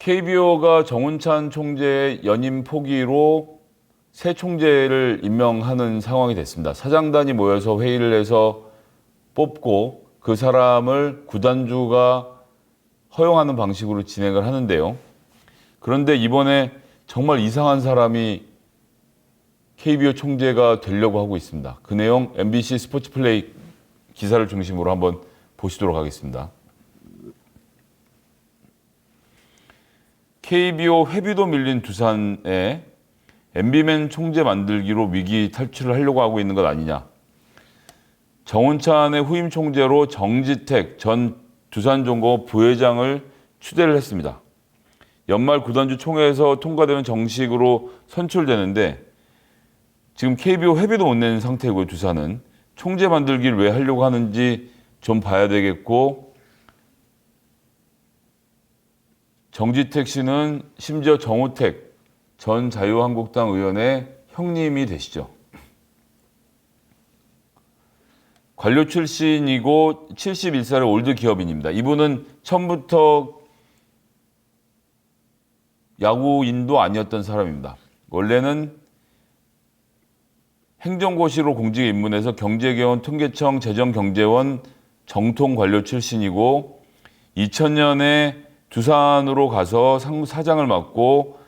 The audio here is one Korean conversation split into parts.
KBO가 정운찬 총재의 연임 포기로 새 총재를 임명하는 상황이 됐습니다. 사장단이 모여서 회의를 해서 뽑고 그 사람을 구단주가 허용하는 방식으로 진행을 하는데요. 그런데 이번에 정말 이상한 사람이 KBO 총재가 되려고 하고 있습니다. 그 내용 MBC 스포츠 플레이 기사를 중심으로 한번 보시도록 하겠습니다. KBO 회비도 밀린 두산에 MB맨 총재 만들기로 위기 탈출을 하려고 하고 있는 것 아니냐. 정운찬의 후임 총재로 정지택 전 두산종고 부회장을 추대를 했습니다. 연말 구단주 총회에서 통과되면 정식으로 선출되는데 지금 KBO 회비도 못 내는 상태고요. 두산은 총재 만들기를 왜 하려고 하는지 좀 봐야 되겠고, 정지택 씨는 심지어 정우택 전 자유한국당 의원의 형님이 되시죠. 관료 출신이고 71살의 올드 기업인입니다. 이분은 처음부터 야구인도 아니었던 사람입니다. 원래는 행정고시로 공직에 입문해서 경제개원, 통계청, 재정경제원 정통 관료 출신이고 2000년에 두산으로 가서 사장을 맡고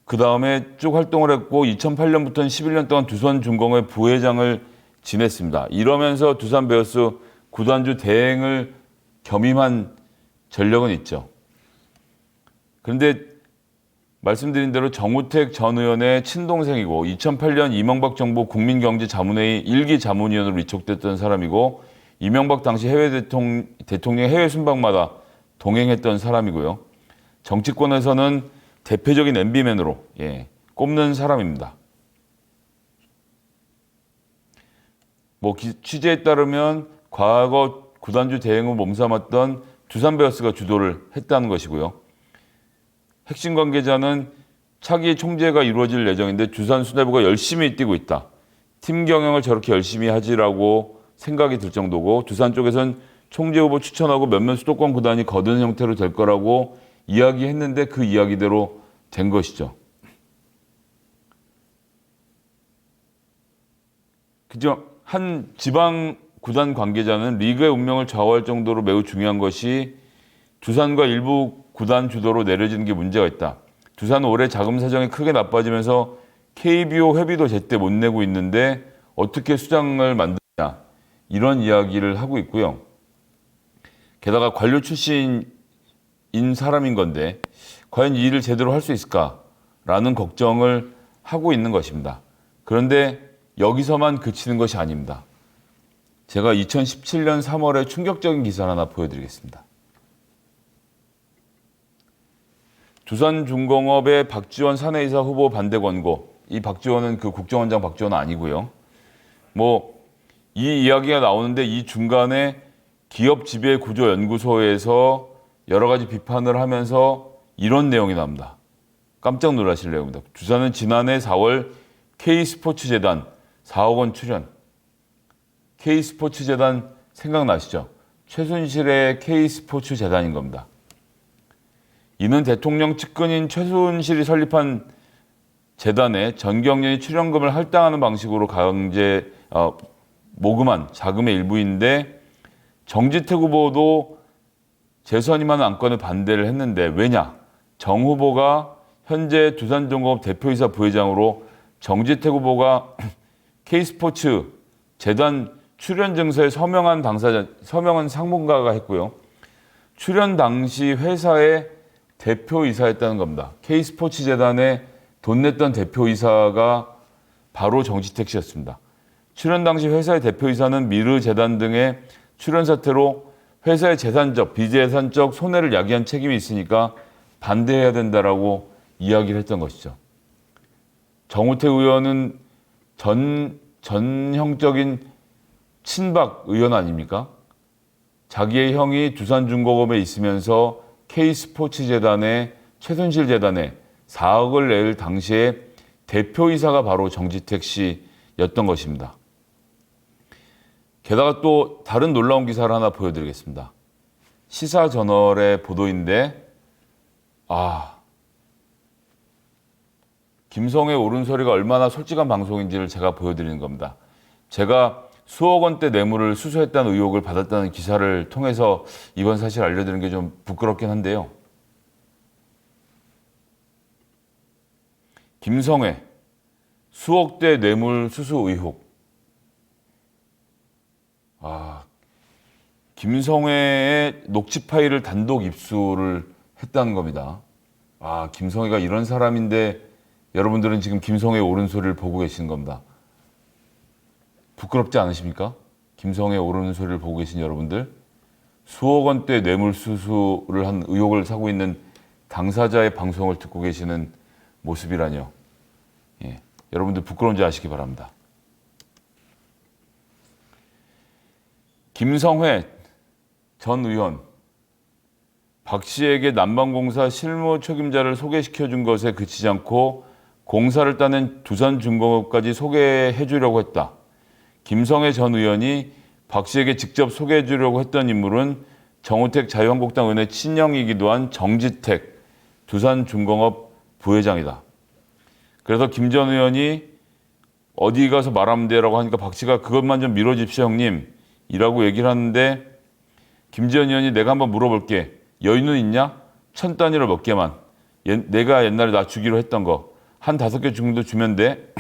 그 다음에 쭉 활동을 했고 2008년부터는 11년 동안 두산중공의 부회장을 지냈습니다. 이러면서 두산 베어스 구단주 대행을 겸임한 전력은 있죠. 그런데 말씀드린 대로 정우택 전 의원의 친동생이고 2008년 이명박 정부 국민경제자문회의 1기 자문위원으로 위촉됐던 사람이고 이명박 당시 대통령 해외 순방마다 동행했던 사람이고요. 정치권에서는 대표적인 MB맨으로 꼽는 사람입니다. 취재에 따르면 과거 구단주 대행을 몸삼았던 두산 베어스가 주도를 했다는 것이고요. 핵심 관계자는 차기 총재가 이루어질 예정인데 두산 수뇌부가 열심히 뛰고 있다. 팀 경영을 저렇게 열심히 하지라고 생각이 들 정도고 두산 쪽에서는 총재 후보 추천하고 몇몇 수도권 구단이 거두는 형태로 될 거라고 이야기했는데 그 이야기대로 된 것이죠. 그죠? 한 지방 구단 관계자는 리그의 운명을 좌우할 정도로 매우 중요한 것이 두산과 일부 구단 주도로 내려지는 게 문제가 있다. 두산은 올해 자금 사정이 크게 나빠지면서 KBO 회비도 제때 못 내고 있는데 어떻게 수장을 만드냐. 이런 이야기를 하고 있고요. 게다가 관료 출신인 사람인 건데 과연 이 일을 제대로 할 수 있을까라는 걱정을 하고 있는 것입니다. 그런데 여기서만 그치는 것이 아닙니다. 제가 2017년 3월에 충격적인 기사를 하나 보여드리겠습니다. 두산중공업의 박지원 사내이사 후보 반대 권고. 이 박지원은 그 국정원장 박지원은 아니고요. 이 이야기가 나오는데 이 중간에 기업 지배 구조 연구소에서 여러 가지 비판을 하면서 이런 내용이 나옵니다. 깜짝 놀라실 내용입니다. 두산은 지난해 4월 K스포츠재단 4억 원 출연. K스포츠재단 생각나시죠? 최순실의 K스포츠재단인 겁니다. 이는 대통령 측근인 최순실이 설립한 재단에 전경련이 출연금을 할당하는 방식으로 강제 모금한 자금의 일부인데 정지택 후보도 재선임하는 안건에 반대를 했는데 왜냐? 정 후보가 현재 두산중공업 대표이사 부회장으로 정지택 후보가 K스포츠 재단 출연 증서에 서명한 서명은 상무가가 했고요. 출연 당시 회사의 대표이사였다는 겁니다. K스포츠 재단에 돈 냈던 대표이사가 바로 정지택 씨였습니다. 출연 당시 회사의 대표이사는 미르 재단 등의 출연 사태로 회사의 재산적, 비재산적 손해를 야기한 책임이 있으니까 반대해야 된다라고 이야기를 했던 것이죠. 정우택 의원은 전형적인 친박 의원 아닙니까? 자기의 형이 두산중공업에 있으면서 K스포츠재단에 최순실 재단에 4억을 낼 당시에 대표이사가 바로 정지택 씨였던 것입니다. 게다가 또 다른 놀라운 기사를 하나 보여드리겠습니다. 시사저널의 보도인데 김성의 옳은 소리가 얼마나 솔직한 방송인지를 제가 보여드리는 겁니다. 제가 수억 원대 뇌물을 수수했다는 의혹을 받았다는 기사를 통해서 이번 사실 알려드리는 게 좀 부끄럽긴 한데요. 김성애 수억대 뇌물 수수 의혹. 김성애의 녹취 파일을 단독 입수를 했다는 겁니다. 김성애가 이런 사람인데 여러분들은 지금 김성애의 옳은 소리를 보고 계시는 겁니다. 부끄럽지 않으십니까? 김성애의 옳은 소리를 보고 계신 여러분들. 수억 원대 뇌물 수수를 한 의혹을 사고 있는 당사자의 방송을 듣고 계시는 모습이라뇨. 예, 여러분들 부끄러운지 아시기 바랍니다. 김성회 전 의원, 박 씨에게 난방공사 실무 책임자를 소개시켜준 것에 그치지 않고 공사를 따낸 두산중공업까지 소개해 주려고 했다. 김성회 전 의원이 박 씨에게 직접 소개해 주려고 했던 인물은 정우택 자유한국당 의원의 친형이기도 한 정지택 두산중공업 부회장이다. 그래서 김 전 의원이 어디 가서 말하면 돼라고 하니까 박 씨가 그것만 좀 미뤄집시오 형님 이라고 얘기를 하는데 김 전 의원이 내가 한번 물어볼게. 여유는 있냐? 1000단위로 몇 개만. 내가 옛날에 나 주기로 했던 거. 한 5개 정도 주면 돼.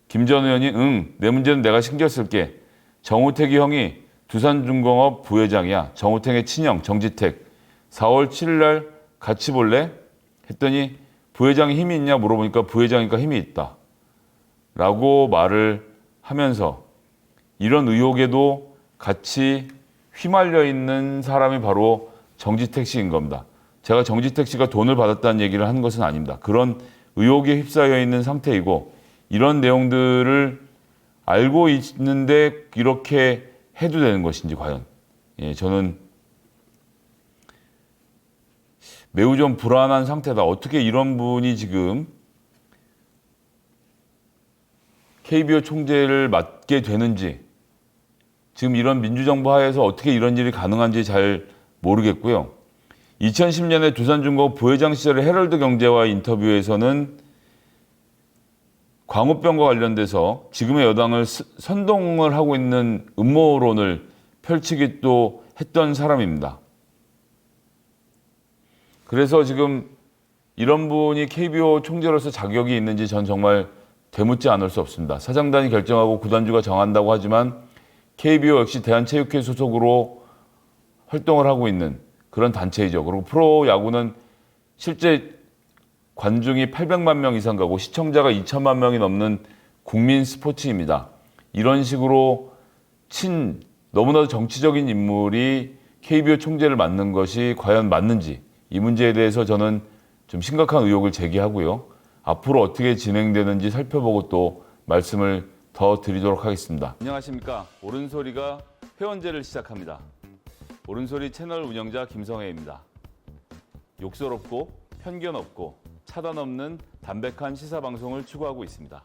김 전 의원이 응, 내 문제는 내가 신경 쓸게. 정우택이 형이 두산중공업 부회장이야. 정우택의 친형 정지택. 4월 7일 날 같이 볼래? 했더니 부회장이 힘이 있냐 물어보니까 부회장이니까 힘이 있다. 라고 말을 하면서 이런 의혹에도 같이 휘말려 있는 사람이 바로 정지택 씨인 겁니다. 제가 정지택 씨가 돈을 받았다는 얘기를 한 것은 아닙니다. 그런 의혹에 휩싸여 있는 상태이고 이런 내용들을 알고 있는데 이렇게 해도 되는 것인지 과연. 예, 저는 매우 좀 불안한 상태다. 어떻게 이런 분이 지금 KBO 총재를 맡게 되는지 지금 이런 민주정부 하에서 어떻게 이런 일이 가능한지 잘 모르겠고요. 2010년에 두산중공업 부회장 시절의 헤럴드 경제와의 인터뷰에서는 광우병과 관련돼서 지금의 여당을 선동을 하고 있는 음모론을 펼치기도 했던 사람입니다. 그래서 지금 이런 분이 KBO 총재로서 자격이 있는지 전 정말 되묻지 않을 수 없습니다. 사장단이 결정하고 구단주가 정한다고 하지만 KBO 역시 대한체육회 소속으로 활동을 하고 있는 그런 단체이죠. 그리고 프로야구는 실제 관중이 800만 명 이상 가고 시청자가 2천만 명이 넘는 국민 스포츠입니다. 이런 식으로 너무나도 정치적인 인물이 KBO 총재를 맡는 것이 과연 맞는지 이 문제에 대해서 저는 좀 심각한 의혹을 제기하고요. 앞으로 어떻게 진행되는지 살펴보고 또 말씀을 더 드리도록 하겠습니다. 안녕하십니까. 옳은소리가 회원제를 시작합니다. 옳은소리 채널 운영자 김성애입니다. 욕설 없고 편견 없고 차단 없는 담백한 시사 방송을 추구하고 있습니다.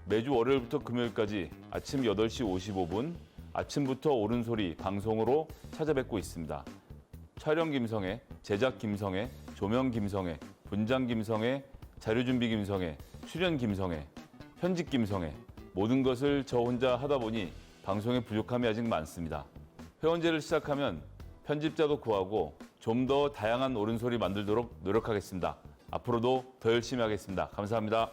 매주 월요일부터 금요일까지 아침 8시 55분 아침부터 옳은소리 방송으로 찾아뵙고 있습니다. 촬영 김성애, 제작 김성애, 조명 김성애, 분장 김성애, 자료준비 김성애, 출연 김성애, 편집 김성애 모든 것을 저 혼자 하다 보니 방송에 부족함이 아직 많습니다. 회원제를 시작하면 편집자도 구하고 좀 더 다양한 옳은소리 만들도록 노력하겠습니다. 앞으로도 더 열심히 하겠습니다. 감사합니다.